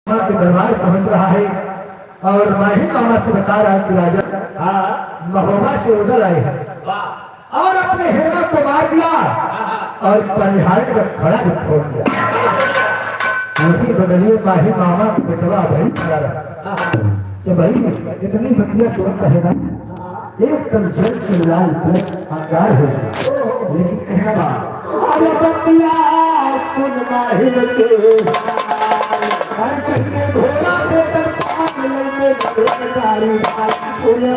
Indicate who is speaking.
Speaker 1: दरबार पहुंच रहा है और माही मामा से बता रहा है कि राजा महोबा से उधर आए हैं और अपने हेरा को मार दिया और परिहार का खड़ा भी छोड़ दिया। उनकी बदलिए माही मामा की बेटवा भाई खड़ा रहा तो भाई इतनी बतिया तुरंत कहेगा एकदम जल से लाल अंगार हो गया लेकिन कहना बात अरे बतिया सुन माही के हर कहीं घोड़ा पे चलता मिलने गाड़ी बोले